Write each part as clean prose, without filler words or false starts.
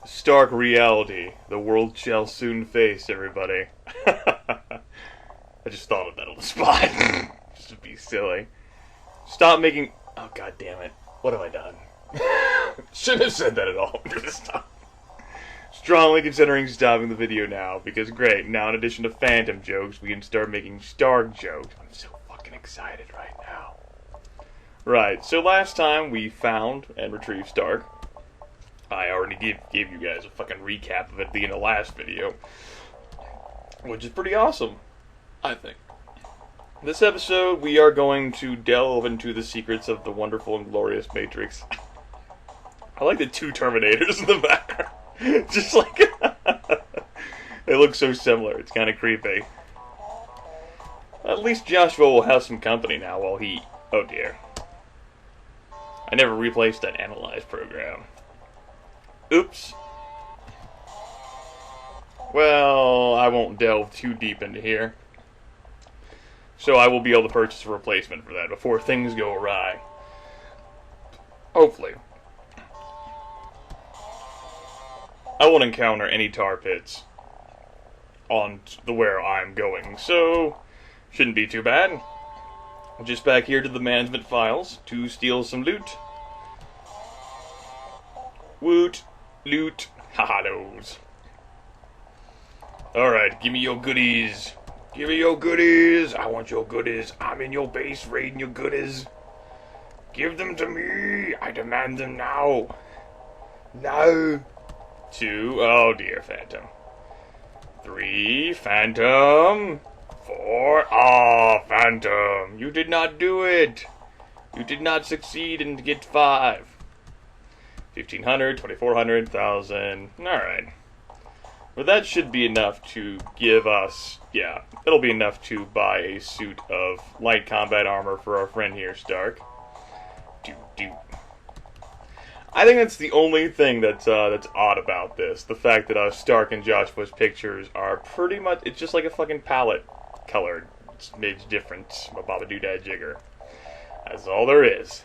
Stark reality the world shall soon face, everybody. I just thought of that on the spot. Just to be silly. Stop making... Oh, god damn it. What have I done? Shouldn't have said that at all. I'm gonna stop. Strongly considering stopping the video now, because great, now in addition to Phantom jokes, we can start making Stark jokes. I'm so fucking excited right now. Right, so last time we found and retrieved Stark. I already gave you guys a fucking recap of it at the end of the last video, which is pretty awesome, I think. This episode, we are going to delve into the secrets of the wonderful and glorious Matrix. I like the two Terminators in the background. Just like... They look so similar, it's kind of creepy. At least Joshua will have some company now while he... Oh dear. I never replaced that analyze program. Oops. Well, I won't delve too deep into here. So I will be able to purchase a replacement for that before things go awry. Hopefully. I won't encounter any tar pits on the where I'm going, so shouldn't be too bad. Just back here to the management files to steal some loot. Woot. Loot. Haha-dos. Alright, give me your goodies. Give me your goodies. I want your goodies. I'm in your base raiding your goodies. Give them to me. I demand them now. Now. 2. Oh dear, Phantom. 3. Phantom. 4. Oh, Phantom. You did not do it. You did not succeed in get 5. 1,500, 2,400, 1,000. Alright. Well, that should be enough to give us... Yeah, it'll be enough to buy a suit of light combat armor for our friend here, Stark. I think that's the only thing that's odd about this. The fact that Stark and Joshua's pictures are pretty much... It's just like a fucking palette colored. It's made different. Baba Doodad Jigger. That's all there is.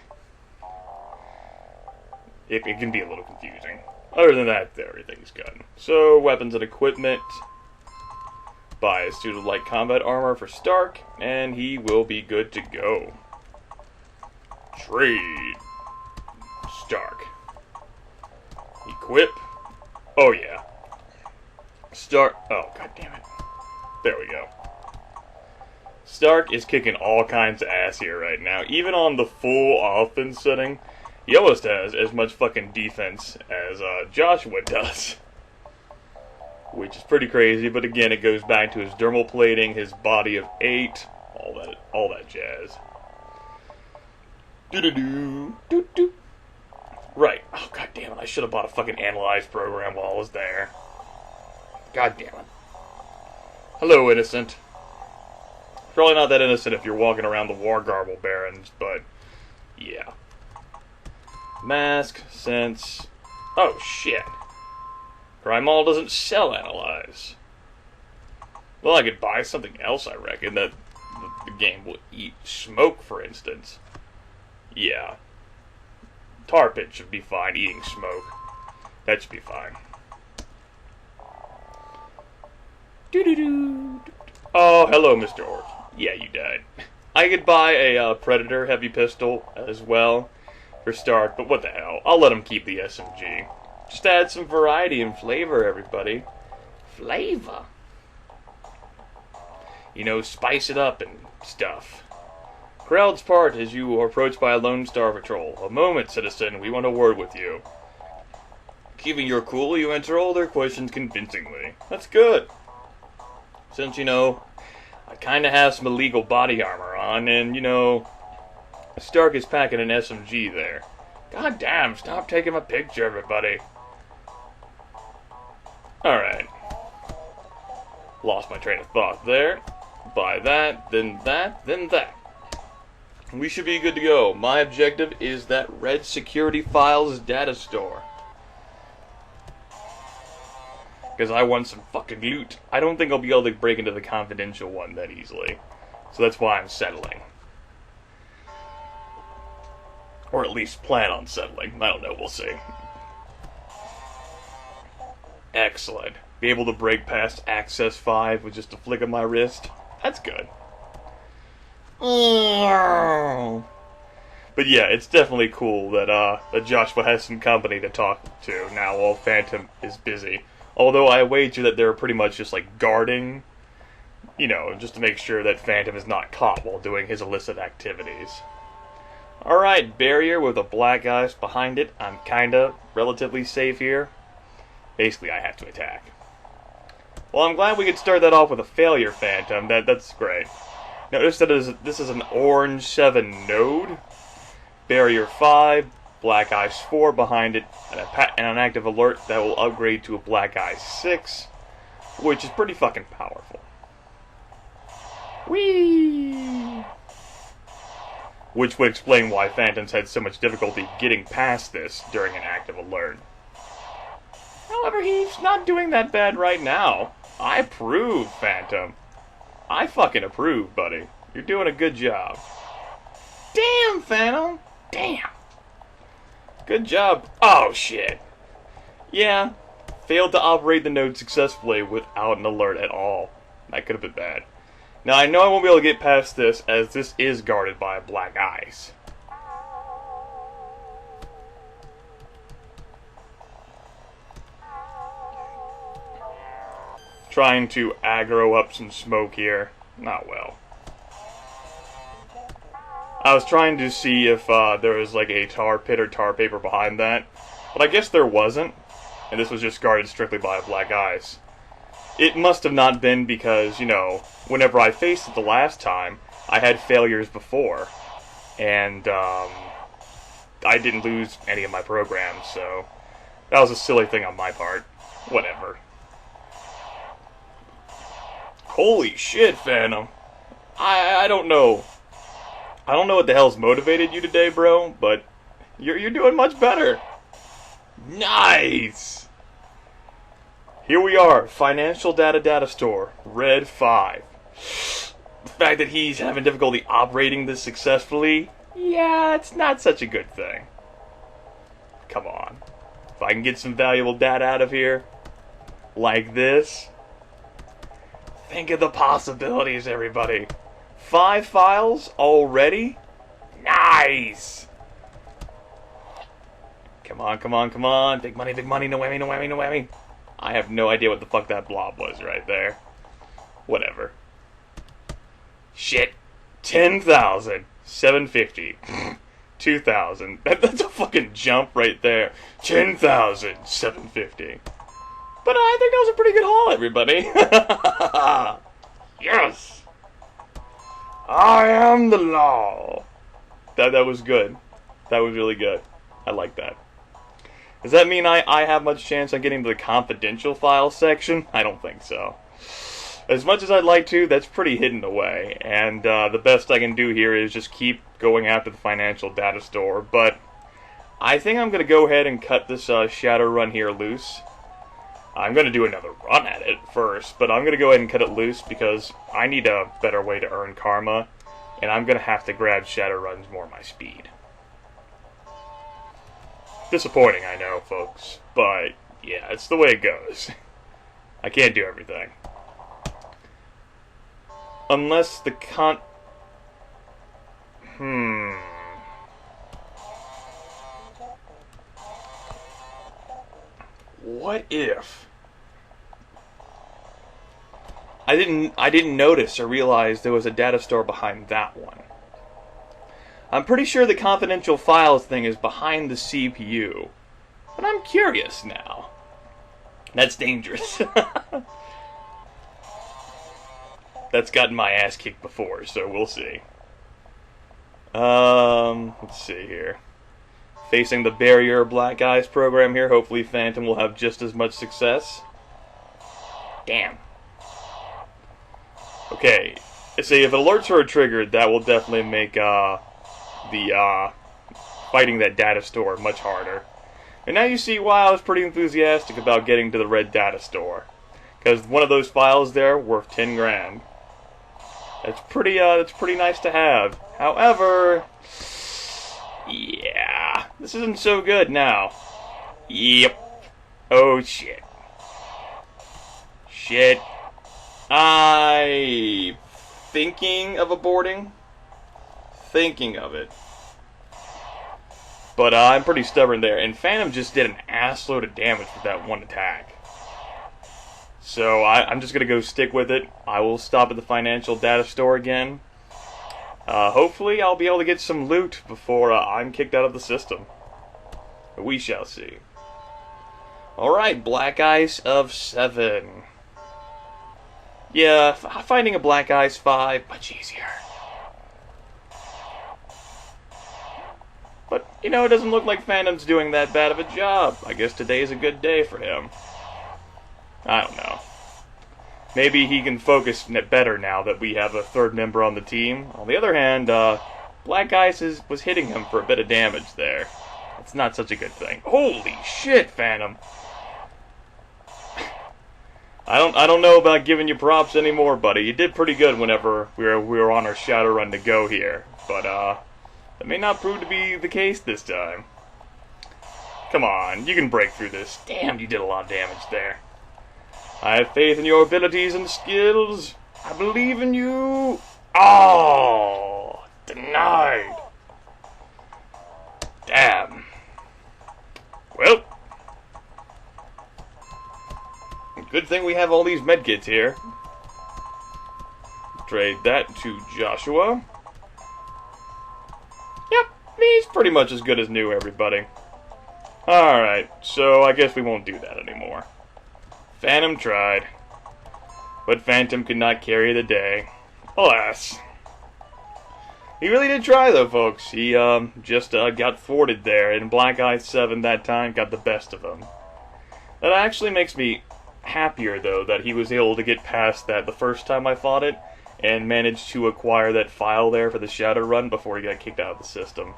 It can be a little confusing. Other than that, everything's good. So, weapons and equipment. Buy a suit of light combat armor for Stark, and he will be good to go. Trade. Stark. Equip. Oh, yeah. Stark. Oh, god damn it. There we go. Stark is kicking all kinds of ass here right now. Even on the full offense setting, he almost has as much fucking defense as Joshua does. Which is pretty crazy, but again, it goes back to his dermal plating, his body of 8, all that jazz. Doo-doo-doo, doo-doo. Right. Oh, god damn it, I should have bought a fucking analyze program while I was there. God damn it. Hello, innocent. Probably not that innocent if you're walking around the War Garble Barrens, but yeah. Mask, sense. Oh, shit. Primal doesn't sell analyze. Well, I could buy something else, I reckon, that the game will eat. Smoke, for instance. Yeah. Tar pit should be fine, eating smoke. That should be fine. Doo-doo-doo. Oh, hello, Mr. Orc. Yeah, you died. I could buy a Predator heavy pistol as well for Stark, but what the hell? I'll let him keep the SMG. Just add some variety and flavor, everybody. Flavor? You know, spice it up and stuff. Crowd's part as you are approached by a Lone Star Patrol. A moment, citizen, we want a word with you. Keeping your cool, you answer all their questions convincingly. That's good. Since, you know, I kinda have some illegal body armor on, and, you know, Stark is packing an SMG there. God damn, stop taking my picture, everybody. Alright. Lost my train of thought there. Buy that, then that, then that. We should be good to go. My objective is that Red Security Files data store. Because I want some fucking loot. I don't think I'll be able to break into the confidential one that easily. So that's why I'm settling. Or at least plan on settling. I don't know, we'll see. Excellent. Be able to break past Access 5 with just a flick of my wrist. That's good. But yeah, it's definitely cool that Joshua has some company to talk to now while Phantom is busy. Although I wager that they're pretty much just like guarding, you know, just to make sure that Phantom is not caught while doing his illicit activities. Alright, barrier with a black ice behind it. I'm kinda relatively safe here. Basically, I have to attack. Well, I'm glad we could start that off with a failure, Phantom. That's great. Notice that this is an orange 7 node. Barrier 5, black ice 4 behind it, and an active alert that will upgrade to a black ice 6, which is pretty fucking powerful. Whee! Which would explain why Phantom's had so much difficulty getting past this during an active alert. However, he's not doing that bad right now. I approve, Phantom. I fucking approve, buddy. You're doing a good job. Damn, Phantom! Damn! Good job. Oh, shit. Yeah, failed to operate the node successfully without an alert at all. That could have been bad. Now, I know I won't be able to get past this, as this is guarded by black ice. Trying to aggro up some smoke here. Not well. I was trying to see if there was like a tar pit or tar paper behind that, but I guess there wasn't, and this was just guarded strictly by black ice. It must have not been because, you know, whenever I faced it the last time, I had failures before, and I didn't lose any of my programs, so that was a silly thing on my part. Whatever. Holy shit, Phantom. I don't know. I don't know what the hell's motivated you today, bro, but you're doing much better. Nice! Here we are, Financial Data Store, Red 5. The fact that he's having difficulty operating this successfully, yeah, it's not such a good thing. Come on. If I can get some valuable data out of here, like this, think of the possibilities, everybody. 5 files already? Nice! Come on, come on, come on. Big money, no whammy, no whammy, no whammy. I have no idea what the fuck that blob was right there. Whatever. Shit. 10,000. 750. 2,000. That's a fucking jump right there. 10,000. 750. But I think that was a pretty good haul, everybody. Yes! I am the law. That was good. That was really good. I like that. Does that mean I have much chance on getting to the confidential file section? I don't think so. As much as I'd like to, that's pretty hidden away. And the best I can do here is just keep going after the financial data store. But I think I'm going to go ahead and cut this Shadowrun here loose. I'm going to do another run at it first, but I'm going to go ahead and cut it loose because I need a better way to earn karma, and I'm going to have to grab Shadowruns more my speed. Disappointing, I know, folks, but yeah, it's the way it goes. I can't do everything. Unless the What if I didn't notice or realize there was a data store behind that one. I'm pretty sure the confidential files thing is behind the CPU, but I'm curious now. That's dangerous. That's gotten my ass kicked before, so we'll see. Let's see here. Facing the barrier black ice program here, hopefully Phantom will have just as much success. Damn. Okay, see, if alerts are triggered, that will definitely make the fighting that data store much harder. And now you see why I was pretty enthusiastic about getting to the red data store. Because one of those files there worth 10 grand. That's pretty nice to have. However, yeah, this isn't so good now. Yep. Oh shit. shit. I thinking of aborting. Thinking of it. But I'm pretty stubborn there. And Phantom just did an assload of damage with that one attack. So I'm just going to go stick with it. I will stop at the financial data store again. Hopefully I'll be able to get some loot before I'm kicked out of the system. We shall see. Alright, Black Ice of 7. Yeah, finding a Black Ice 5, much easier. But, you know, it doesn't look like Phantom's doing that bad of a job. I guess today's a good day for him. I don't know. Maybe he can focus better now that we have a third member on the team. On the other hand, Black Ice was hitting him for a bit of damage there. It's not such a good thing. Holy shit, Phantom! I don't know about giving you props anymore, buddy. You did pretty good whenever we were on our Shadowrun to go here. But, that may not prove to be the case this time. Come on, you can break through this. Damn, you did a lot of damage there. I have faith in your abilities and skills. I believe in you. Oh, denied. Damn. Well, good thing we have all these medkits here. Trade that to Joshua. Yep, he's pretty much as good as new, everybody. Alright, so I guess we won't do that anymore. Phantom tried, but Phantom could not carry the day. Alas. He really did try, though, folks. He just got thwarted there, and Black Ice 7 that time got the best of him. That actually makes me happier, though, that he was able to get past that the first time I fought it, and managed to acquire that file there for the Shadowrun before he got kicked out of the system.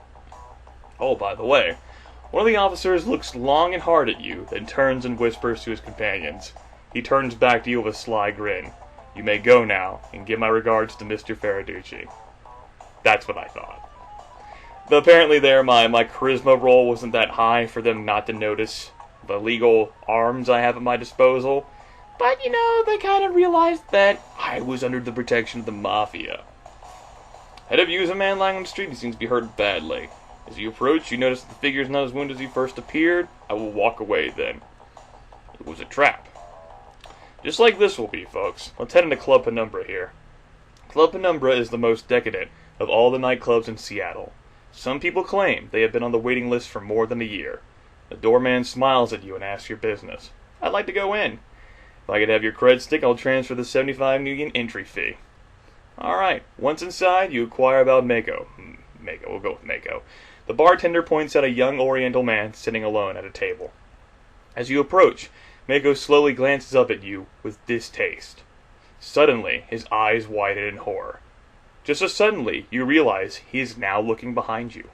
Oh, by the way, one of the officers looks long and hard at you, then turns and whispers to his companions. He turns back to you with a sly grin. You may go now, and give my regards to Mr. Faraducci. That's what I thought. But apparently there, my charisma roll wasn't that high for them not to notice the legal arms I have at my disposal. But, you know, they kind of realized that I was under the protection of the Mafia. Head of you is a man lying on the street. He seems to be hurt badly. As you approach, you notice that the figure is not as wounded as he first appeared. I will walk away then. It was a trap. Just like this will be, folks. Let's head into Club Penumbra here. Club Penumbra is the most decadent of all the nightclubs in Seattle. Some people claim they have been on the waiting list for more than a year. The doorman smiles at you and asks your business. I'd like to go in. If I could have your cred stick, I'll transfer the 75 nuyen entry fee. Alright, once inside, you inquire about Mako. Mako, we'll go with Mako. The bartender points out a young oriental man sitting alone at a table. As you approach, Mako slowly glances up at you with distaste. Suddenly, his eyes widen in horror. Just as suddenly, you realize he is now looking behind you.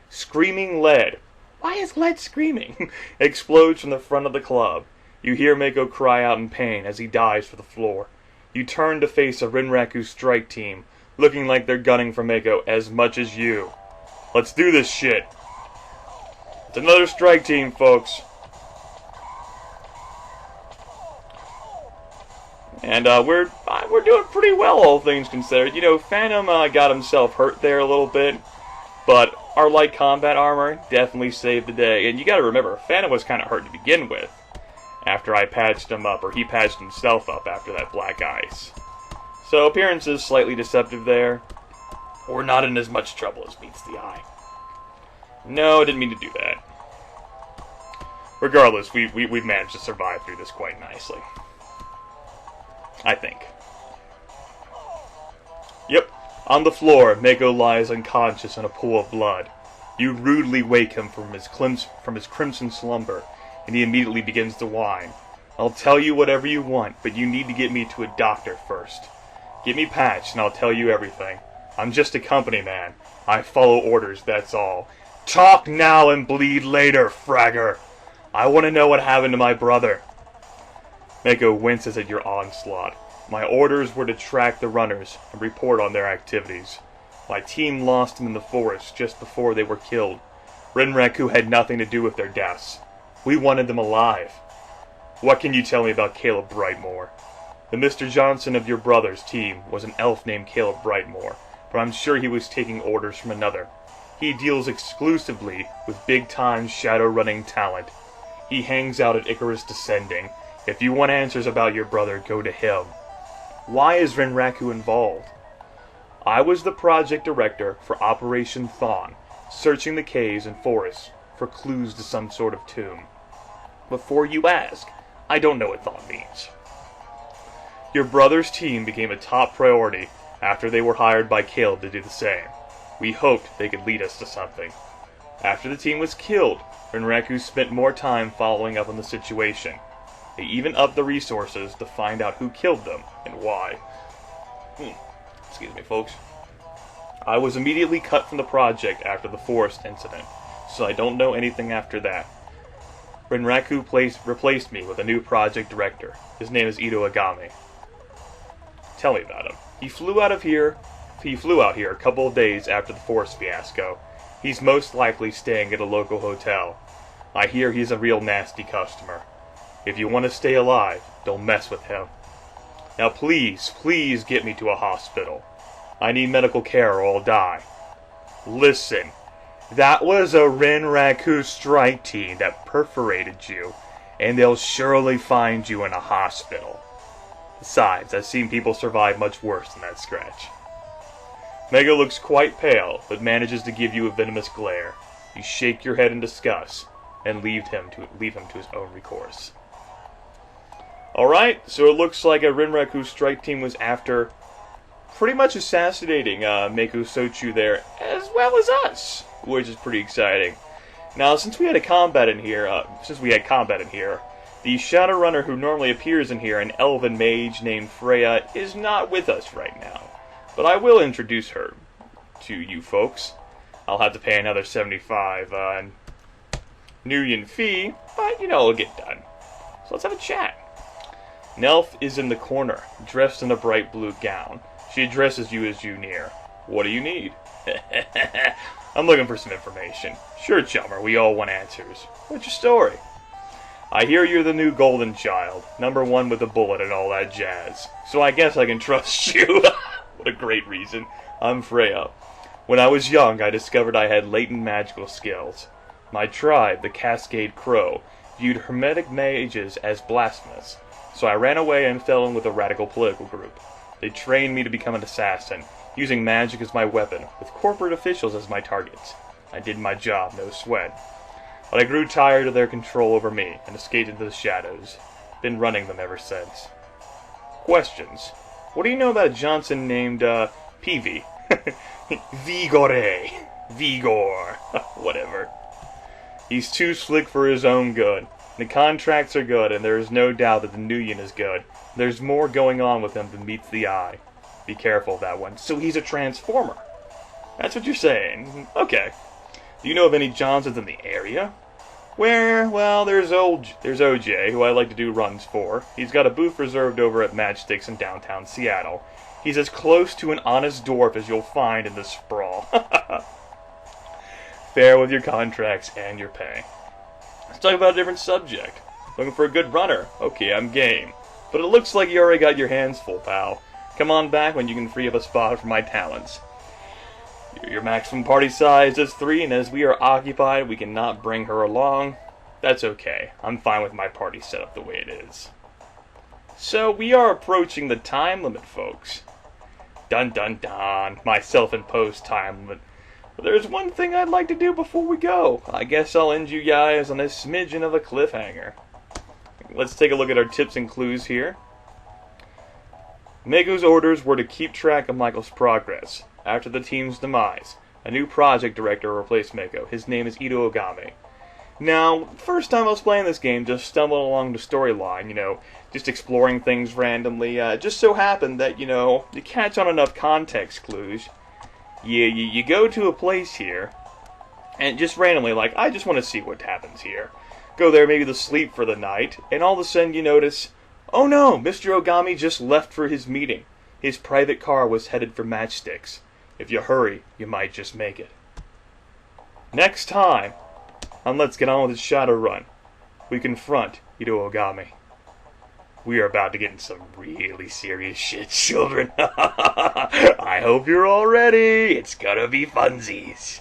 Screaming lead. Why is lead screaming? Explodes from the front of the club. You hear Mako cry out in pain as he dives for the floor. You turn to face a Rinraku strike team, looking like they're gunning for Mako as much as you. Let's do this shit. It's another strike team, folks. And we're doing pretty well, all things considered. You know, Phantom got himself hurt there a little bit, but our light combat armor definitely saved the day. And you gotta remember, Phantom was kind of hurt to begin with, after I patched him up, or he patched himself up after that Black Ice. So appearance is slightly deceptive there. We're not in as much trouble as meets the eye. No, I didn't mean to do that. Regardless, we've managed to survive through this quite nicely. I think. Yep. On the floor, Mako lies unconscious in a pool of blood. You rudely wake him from his crimson slumber, and he immediately begins to whine. I'll tell you whatever you want, but you need to get me to a doctor first. Get me patched, and I'll tell you everything. I'm just a company man. I follow orders, that's all. Talk now and bleed later, fragger. I want to know what happened to my brother. Mako winces at your onslaught. My orders were to track the runners and report on their activities. My team lost them in the forest just before they were killed. Rinraku had nothing to do with their deaths. We wanted them alive. What can you tell me about Caleb Brightmore? The Mr. Johnson of your brother's team was an elf named Caleb Brightmore, but I'm sure he was taking orders from another. He deals exclusively with big-time Shadowrunning talent. He hangs out at Icarus Descending. If you want answers about your brother, go to him. Why is Renraku involved? I was the project director for Operation Thawne, searching the caves and forests for clues to some sort of tomb. Before you ask, I don't know what Thawne means. Your brother's team became a top priority after they were hired by Caleb to do the same. We hoped they could lead us to something. After the team was killed, Renraku spent more time following up on the situation. They even upped the resources to find out who killed them and why. Excuse me, folks. I was immediately cut from the project after the forest incident, so I don't know anything after that. Renraku replaced me with a new project director. His name is Ito Agami. Tell me about him. He flew out here a couple of days after the forest fiasco. He's most likely staying at a local hotel. I hear he's a real nasty customer. If you want to stay alive, don't mess with him. Now please get me to a hospital. I need medical care or I'll die. Listen, that was a Renraku strike team that perforated you, and they'll surely find you in a hospital. Besides, I've seen people survive much worse than that scratch. Mega looks quite pale, but manages to give you a venomous glare. You shake your head in disgust, and leave him to his own recourse. Alright, so it looks like a Renraku strike team was after pretty much assassinating Mako Sochou there, as well as us, which is pretty exciting. Now, since we had combat in here, the Shadowrunner who normally appears in here, an elven mage named Freya, is not with us right now. But I will introduce her to you folks. I'll have to pay another 75 nuyen fee, but it'll get done. So let's have a chat. Nelf is in the corner, dressed in a bright blue gown. She addresses you as you near. What do you need? I'm looking for some information. Sure, chummer, we all want answers. What's your story? I hear you're the new golden child, #1 with a bullet and all that jazz. So I guess I can trust you. What a great reason. I'm Freya. When I was young, I discovered I had latent magical skills. My tribe, the Cascade Crow, viewed hermetic mages as blasphemous. So I ran away and fell in with a radical political group. They trained me to become an assassin, using magic as my weapon, with corporate officials as my targets. I did my job, no sweat. But I grew tired of their control over me, and escaped into the shadows. Been running them ever since. Questions. What do you know about a Johnson named, Peavy? Vigor. Whatever. He's too slick for his own good. The contracts are good, and there is no doubt that the nuyen is good. There's more going on with him than meets the eye. Be careful of that one. So he's a transformer. That's what you're saying. Okay. Do you know of any Johnsons in the area? Well, there's OJ, who I like to do runs for. He's got a booth reserved over at Matchsticks in downtown Seattle. He's as close to an honest dwarf as you'll find in this sprawl. Fair with your contracts and your pay. Let's talk about a different subject. Looking for a good runner? Okay, I'm game. But it looks like you already got your hands full, pal. Come on back when you can free up a spot for my talents. Your maximum party size is 3, and as we are occupied, we cannot bring her along. That's okay. I'm fine with my party set up the way it is. So, we are approaching the time limit, folks. Dun dun dun. My self-imposed time limit. But there's one thing I'd like to do before we go. I guess I'll end you guys on a smidgen of a cliffhanger. Let's take a look at our tips and clues here. Mako's orders were to keep track of Michael's progress. After the team's demise, a new project director replaced Mako. His name is Ito Agami. Now, first time I was playing this game, just stumbled along the storyline, just exploring things randomly. Just so happened that, you catch on enough context clues. You go to a place here, and just randomly, I just want to see what happens here. Go there maybe to sleep for the night, and all of a sudden you notice, oh no, Mr. Ogami just left for his meeting. His private car was headed for Matchsticks. If you hurry, you might just make it. Next time, on Let's Get On With the Shadowrun, we confront Ito Ogami. We are about to get in some really serious shit, children. I hope you're all ready. It's gonna be funsies.